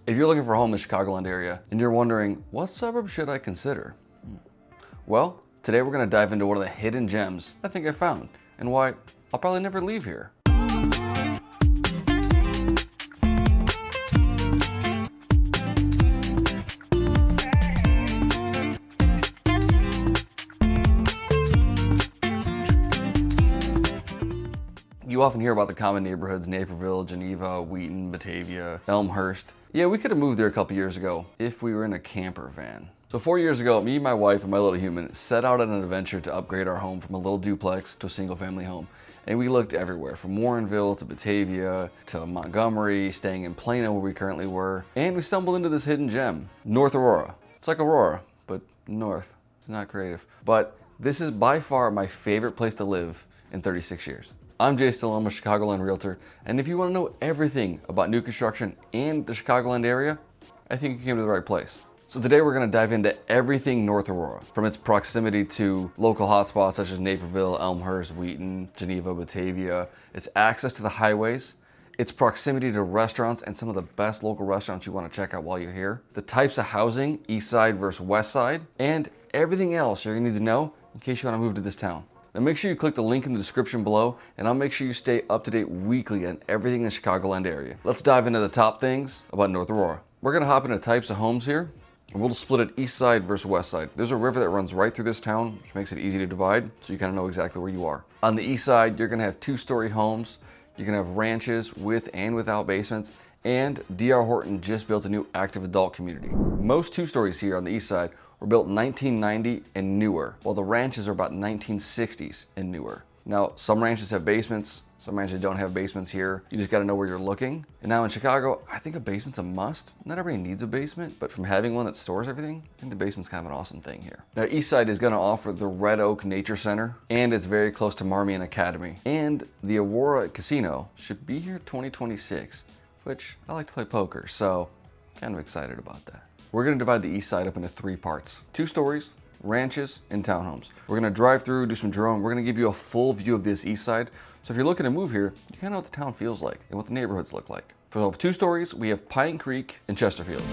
If you're looking for a home in the Chicagoland area and you're wondering, what suburb should I consider? Well, today we're gonna dive into one of the hidden gems I think I found and why I'll probably never leave here. You often hear about the common neighborhoods, Naperville, Geneva, Wheaton, Batavia, Elmhurst. Yeah, we could have moved there a couple years ago if we were in a camper van. So 4 years ago, me, my wife, and my little human set out on an adventure to upgrade our home from a little duplex to a single family home. And we looked everywhere, from Warrenville to Batavia to Montgomery, staying in Plano where we currently were. And we stumbled into this hidden gem, North Aurora. It's like Aurora, but north. It's not creative. But this is by far my favorite place to live in 36 years. I'm Stallone, I'm a Chicagoland realtor, and if you want to know everything about new construction and the Chicagoland area, I think you came to the right place. So today we're going to dive into everything North Aurora, from its proximity to local hotspots such as Naperville, Elmhurst, Wheaton, Geneva, Batavia, its access to the highways, its proximity to restaurants and some of the best local restaurants you want to check out while you're here, the types of housing, east side versus west side, and everything else you're going to need to know in case you want to move to this town. Now make sure you click the link in the description below, and I'll make sure you stay up to date weekly on everything in the Chicagoland area. Let's dive into the top things about North Aurora. We're gonna hop into types of homes here, and we'll split it east side versus west side. There's a river that runs right through this town, which makes it easy to divide, so you kind of know exactly where you are. On the east side, you're gonna have 2-story homes. You're gonna have ranches with and without basements, and D.R. Horton just built a new active adult community. Most 2-stories here on the east side were built in 1990 and newer, while the ranches are about 1960s and newer. Now, some ranches have basements, some ranches don't have basements here. You just gotta know where you're looking. And now in Chicago, I think a basement's a must. Not everybody needs a basement, but from having one that stores everything, I think the basement's kind of an awesome thing here. Now, East Side is gonna offer the Red Oak Nature Center, and it's very close to Marmion Academy. And the Aurora Casino should be here 2026, which I like to play poker, so kind of excited about that. We're gonna divide the east side up into 3 parts. 2 stories, ranches, and townhomes. We're gonna drive through, do some drone. We're gonna give you a full view of this east side. So if you're looking to move here, you kinda know what the town feels like and what the neighborhoods look like. For 2 stories, we have Pine Creek and Chesterfield.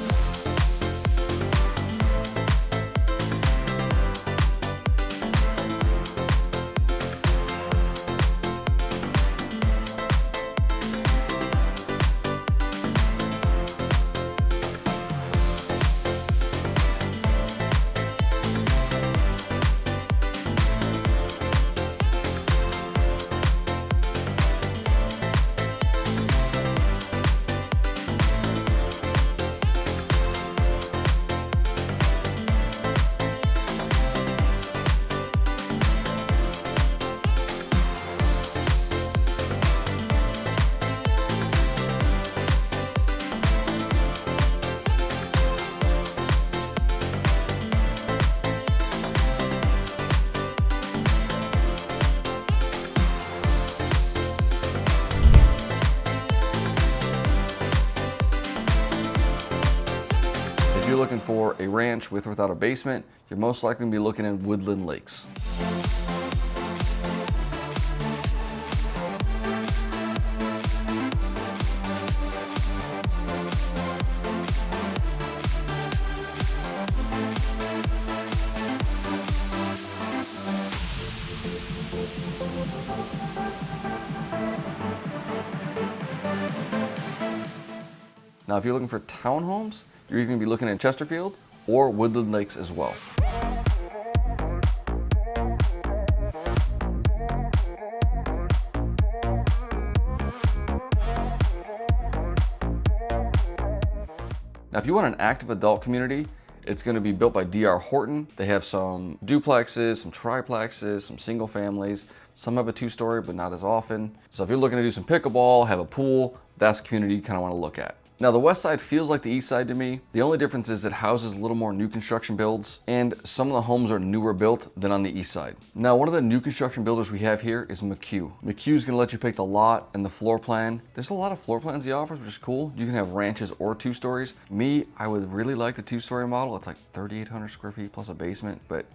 If you're looking for a ranch with or without a basement, you're most likely going to be looking at Woodland Lakes. Now, if you're looking for townhomes, you're either going to be looking at Chesterfield or Woodland Lakes as well. Now, if you want an active adult community, it's going to be built by D.R. Horton. They have some duplexes, some triplexes, some single families. Some have a 2-story, but not as often. So if you're looking to do some pickleball, have a pool, that's the community you kind of want to look at. Now, the west side feels like the east side to me. The only difference is it houses a little more new construction builds, and some of the homes are newer built than on the east side. Now, one of the new construction builders we have here is McHugh. McHugh's gonna let you pick the lot and the floor plan. There's a lot of floor plans he offers, which is cool. You can have ranches or 2 stories. Me, I would really like the 2-story model. It's like 3,800 square feet plus a basement, but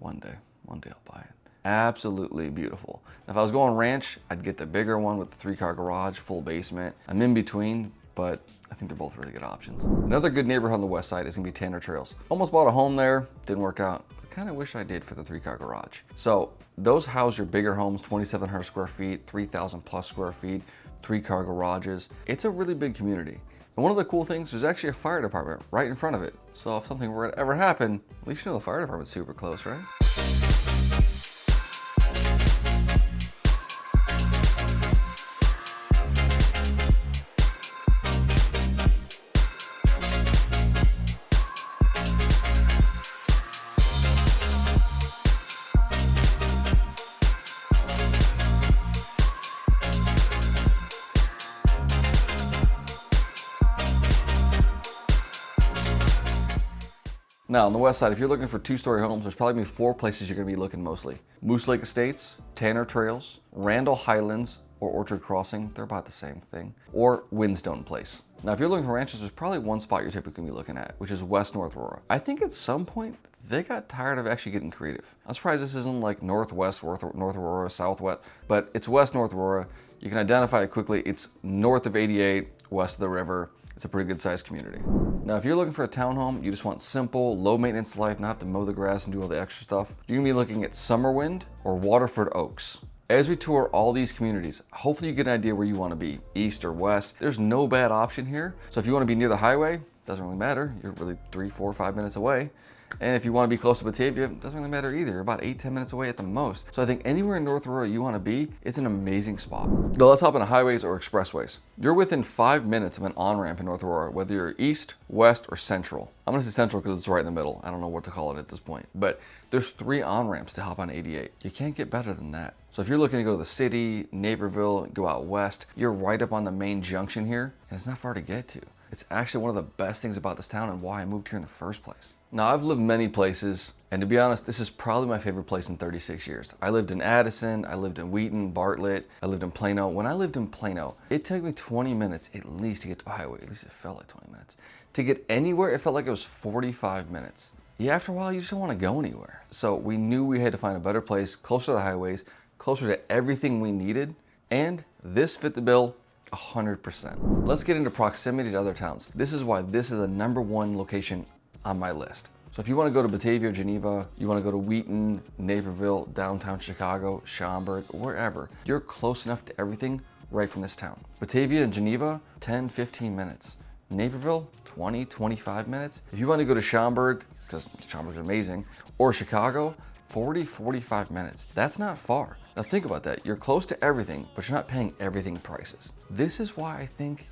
one day I'll buy it. Absolutely beautiful. If I was going ranch, I'd get the bigger one with the 3-car garage, full basement. I'm in between. but I think they're both really good options. Another good neighborhood on the west side is gonna be Tanner Trails. Almost bought a home there, didn't work out. I kind of wish I did for the 3-car garage. So those house your bigger homes, 2,700 square feet, 3,000 plus square feet, 3-car garages. It's a really big community. And one of the cool things, there's actually a fire department right in front of it. So if something were to ever happen, at least you know the fire department's super close, right? Now, on the west side, if you're looking for 2-story homes, there's probably gonna be 4 places you're gonna be looking mostly. Moose Lake Estates, Tanner Trails, Randall Highlands, or Orchard Crossing, they're about the same thing, or Windstone Place. Now, if you're looking for ranches, there's probably one spot you're typically gonna be looking at, which is West North Aurora. I think at some point, they got tired of actually getting creative. I'm surprised this isn't like Northwest North Aurora, Southwest, but it's West North Aurora. You can identify it quickly. It's north of 88, west of the river. It's a pretty good sized community. Now, if you're looking for a townhome, you just want simple, low maintenance life, not have to mow the grass and do all the extra stuff, you're gonna be looking at Summerwind or Waterford Oaks. As we tour all these communities, hopefully you get an idea where you wanna be, east or west. There's no bad option here. So if you wanna be near the highway, doesn't really matter. You're really 3, 4, 5 minutes away. And if you want to be close to Batavia, it doesn't really matter either. You're about 8, 10 minutes away at the most. So I think anywhere in North Aurora you want to be, it's an amazing spot. Now let's hop into highways or expressways. You're within 5 minutes of an on-ramp in North Aurora, whether you're east, west, or central. I'm going to say central because it's right in the middle. I don't know what to call it at this point. But there's 3 on-ramps to hop on 88. You can't get better than that. So if you're looking to go to the city, Naperville, go out west, you're right up on the main junction here, and it's not far to get to. It's actually one of the best things about this town and why I moved here in the first place. Now, I've lived many places, and to be honest, this is probably my favorite place in 36 years. I lived in Addison, I lived in Wheaton, Bartlett, I lived in Plano. When I lived in Plano, it took me 20 minutes at least to get to a highway. At least it felt like 20 minutes. To get anywhere, it felt like it was 45 minutes. Yeah, after a while, you just don't want to go anywhere. So we knew we had to find a better place, closer to the highways, closer to everything we needed, and this fit the bill 100%. Let's get into proximity to other towns. This is why this is the #1 location on my list. So if you want to go to Batavia, Geneva, you want to go to Wheaton, Naperville, downtown Chicago, Schaumburg, wherever, you're close enough to everything right from this town. Batavia and Geneva, 10, 15 minutes. Naperville, 20, 25 minutes. If you want to go to Schaumburg, because Schaumburg's amazing, or Chicago, 40, 45 minutes. That's not far. Now think about that. You're close to everything, but you're not paying everything prices. This is why I think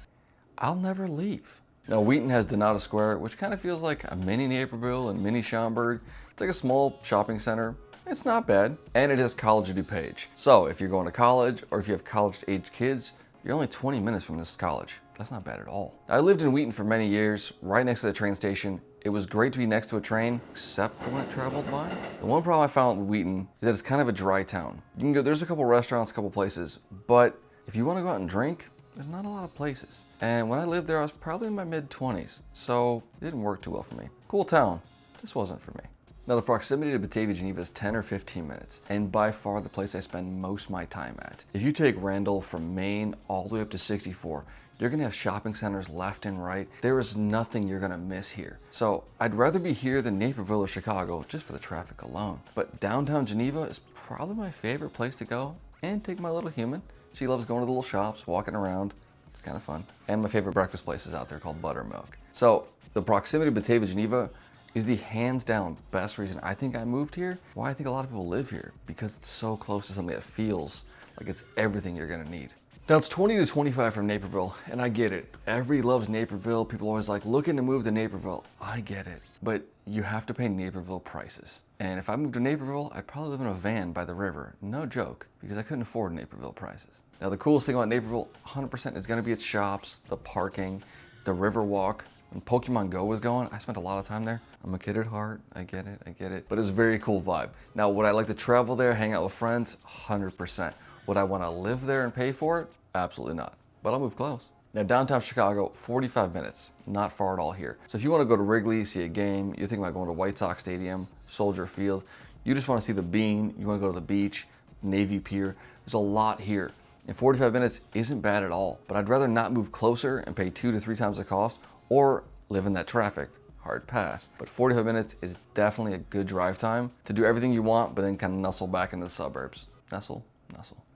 I'll never leave. Now, Wheaton has Donata Square, which kind of feels like a mini Naperville and mini Schaumburg. It's like a small shopping center. It's not bad. And it has College of DuPage. So if you're going to college or if you have college-age kids, you're only 20 minutes from this college. That's not bad at all. I lived in Wheaton for many years, right next to the train station. It was great to be next to a train, except for when it traveled by. The one problem I found with Wheaton is that it's kind of a dry town. You can go, there's a couple restaurants, a couple places, but if you want to go out and drink, there's not a lot of places. And when I lived there, I was probably in my mid-20s, so it didn't work too well for me. Cool town, just wasn't for me. Now, the proximity to Batavia, Geneva is 10 or 15 minutes, and by far the place I spend most of my time at. If you take Randall from Maine all the way up to 64, you're gonna have shopping centers left and right. There is nothing you're gonna miss here. So I'd rather be here than Naperville or Chicago just for the traffic alone. But downtown Geneva is probably my favorite place to go and take my little human. She loves going to the little shops, walking around. It's kind of fun. And my favorite breakfast place is out there called Buttermilk. So the proximity to Batavia, Geneva is the hands down best reason I think I moved here. Why I think a lot of people live here, because it's so close to something that feels like it's everything you're gonna need. Now it's 20 to 25 from Naperville, and I get it. Everybody loves Naperville. People always like looking to move to Naperville. I get it, but you have to pay Naperville prices. And if I moved to Naperville, I'd probably live in a van by the river. No joke, because I couldn't afford Naperville prices. Now the coolest thing about Naperville, 100% is gonna be its shops, the parking, the river walk. When Pokemon Go was going, I spent a lot of time there. I'm a kid at heart, I get it. But it was a very cool vibe. Now, would I like to travel there, hang out with friends? 100%. Would I wanna live there and pay for it? Absolutely not, but I'll move close. Now downtown Chicago, 45 minutes, not far at all here. So if you wanna go to Wrigley, see a game, you're thinking about going to White Sox Stadium, Soldier Field, you just wanna see the Bean, you wanna go to the beach, Navy Pier, there's a lot here. And 45 minutes isn't bad at all, but I'd rather not move closer and pay 2 to 3 times the cost or live in that traffic. Hard pass. But 45 minutes is definitely a good drive time to do everything you want, but then kind of nestle back into the suburbs. Nestle,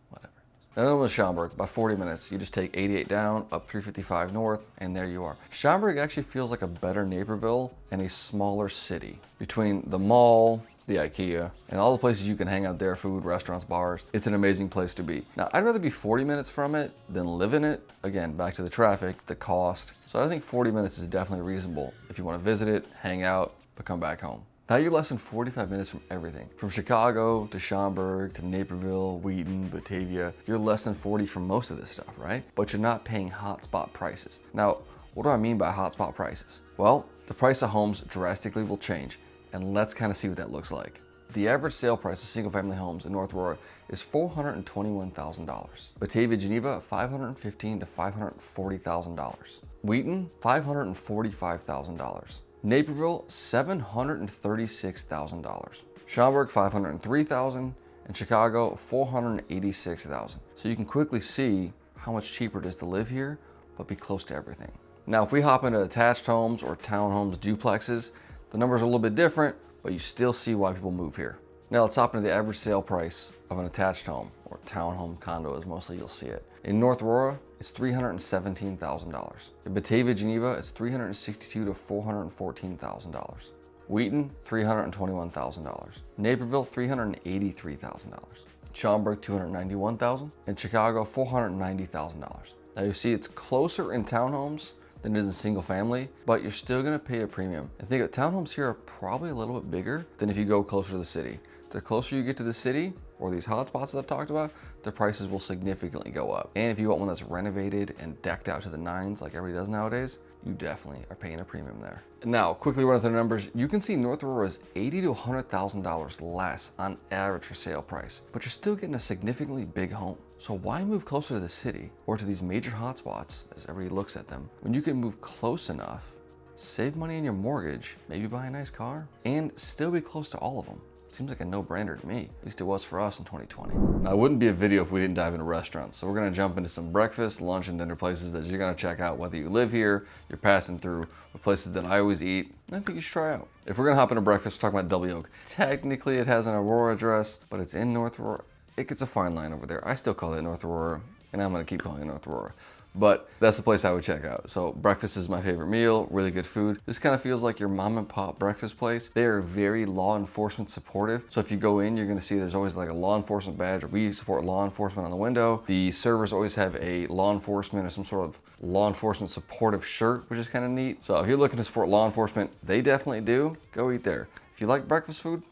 whatever. Then over to Schaumburg, about 40 minutes. You just take 88 down, up 355 north, and there you are. Schaumburg actually feels like a better Naperville and a smaller city. Between the mall, the IKEA, and all the places you can hang out there, food, restaurants, bars, it's an amazing place to be. Now, I'd rather be 40 minutes from it than live in it. Again, back to the traffic, the cost. So I think 40 minutes is definitely reasonable if you want to visit it, hang out, but come back home. Now you're less than 45 minutes from everything. From Chicago to Schaumburg to Naperville, Wheaton, Batavia, you're less than 40 from most of this stuff, right? But you're not paying hotspot prices. Now, what do I mean by hotspot prices? Well, the price of homes drastically will change, and let's kind of see what that looks like. The average sale price of single-family homes in North Aurora is $421,000. Batavia, Geneva, $515,000 to $540,000. Wheaton, $545,000. Naperville, $736,000. Schaumburg, $503,000, and Chicago, $486,000. So you can quickly see how much cheaper it is to live here, but be close to everything. Now, if we hop into attached homes or townhomes, duplexes, the numbers are a little bit different, but you still see why people move here. Now let's hop into the average sale price of an attached home, or townhome, condo is mostly you'll see it. In North Aurora, it's $317,000. In Batavia, Geneva, it's $362,000 to $414,000. Wheaton, $321,000. Naperville, $383,000. Schaumburg, $291,000. And Chicago, $490,000. Now you see it's closer in townhomes than it is in single family, but you're still gonna pay a premium. And think of townhomes here are probably a little bit bigger than if you go closer to the city. The closer you get to the city, or these hotspots that I've talked about, the prices will significantly go up. And if you want one that's renovated and decked out to the nines like everybody does nowadays, you definitely are paying a premium there. Now, quickly running through the numbers, you can see North Aurora is $80,000 to $100,000 less on average for sale price, but you're still getting a significantly big home. So why move closer to the city or to these major hotspots as everybody looks at them when you can move close enough, save money on your mortgage, maybe buy a nice car, and still be close to all of them? Seems like a no-brainer to me. At least it was for us in 2020. Now, it wouldn't be a video if we didn't dive into restaurants. So we're gonna jump into some breakfast, lunch, and dinner places that you're gonna check out whether you live here, you're passing through, or places that I always eat, and I think you should try out. If we're gonna hop into breakfast, we're talking about Double Oak. Technically, it has an Aurora address, but it's in North Aurora. It gets a fine line over there. I still call it North Aurora, and I'm gonna keep calling it North Aurora. But that's the place I would check out. So breakfast is my favorite meal, really good food. This kind of feels like your mom and pop breakfast place. They are very law enforcement supportive. So if you go in, you're gonna see there's always like a law enforcement badge, or we support law enforcement on the window. The servers always have a law enforcement or some sort of law enforcement supportive shirt, which is kind of neat. So if you're looking to support law enforcement, they definitely do. Go eat there. If you like breakfast food,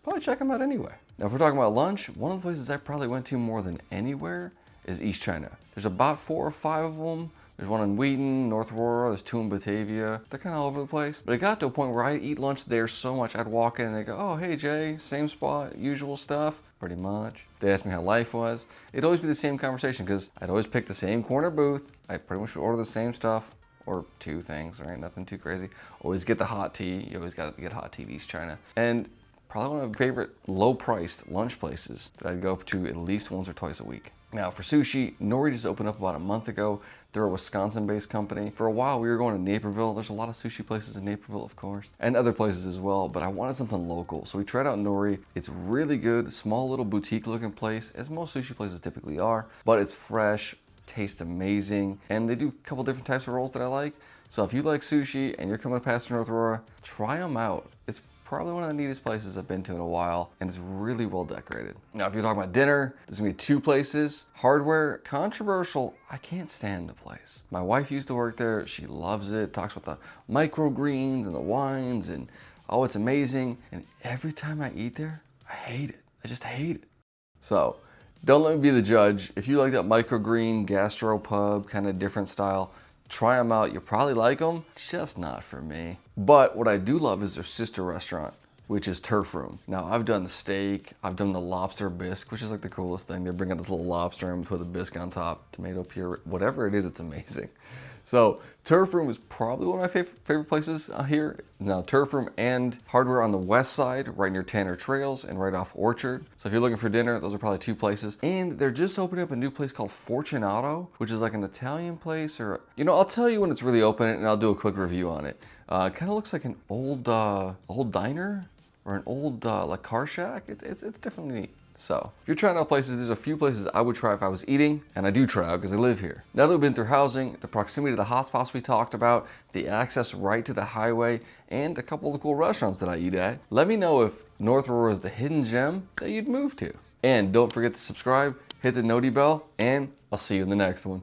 probably check them out anyway. Now, if we're talking about lunch, one of the places I probably went to more than anywhere is East China. There's about 4 or 5 of them. There's one in Wheaton, North Aurora, there's 2 in Batavia. They're kind of all over the place. But it got to a point where I eat lunch there so much, I'd walk in and they go, "Oh, hey Jay, same spot, usual stuff," pretty much. They asked me how life was. It'd always be the same conversation because I'd always pick the same corner booth. I pretty much would order the same stuff, or 2 things, right? Nothing too crazy. Always get the hot tea. You always got to get hot tea at East China. And probably one of my favorite low-priced lunch places that I'd go to at least once or twice a week. Now for sushi, Nori just opened up about a month ago. They're a Wisconsin-based company. For a while, we were going to Naperville. There's a lot of sushi places in Naperville, of course, and other places as well, but I wanted something local. So we tried out Nori. It's really good, small little boutique-looking place, as most sushi places typically are, but it's fresh, tastes amazing, and they do a couple different types of rolls that I like. So if you like sushi and you're coming past North Aurora, try them out. It's probably one of the neatest places I've been to in a while, and it's really well decorated. Now, if you're talking about dinner, there's gonna be 2 places. Hardware, controversial, I can't stand the place. My wife used to work there, she loves it, talks about the microgreens and the wines, and oh, it's amazing. And every time I eat there, I hate it. I just hate it. So, don't let me be the judge. If you like that microgreen gastropub kind of different style, try them out. You'll probably like them, just not for me. But what I do love is their sister restaurant, which is Turf Room. Now, I've done the steak, I've done the lobster bisque, which is like the coolest thing. They bring out this little lobster and put the bisque on top, tomato puree, whatever it is, it's amazing. So Turf Room is probably one of my favorite places here. Now, Turf Room and Hardware on the west side, right near Tanner Trails and right off Orchard. So if you're looking for dinner, those are probably two places. And they're just opening up a new place called Fortunato, which is like an Italian place, or, you know, I'll tell you when it's really open and I'll do a quick review on it. It kind of looks like an old diner or an old like car shack. It's definitely neat. So if you're trying out places, there's a few places I would try if I was eating, and I do try because I live here. Now that we've been through housing, the proximity to the hotspots we talked about, the access right to the highway, and a couple of the cool restaurants that I eat at, let me know if North Aurora is the hidden gem that you'd move to. And don't forget to subscribe, hit the noti bell, and I'll see you in the next one.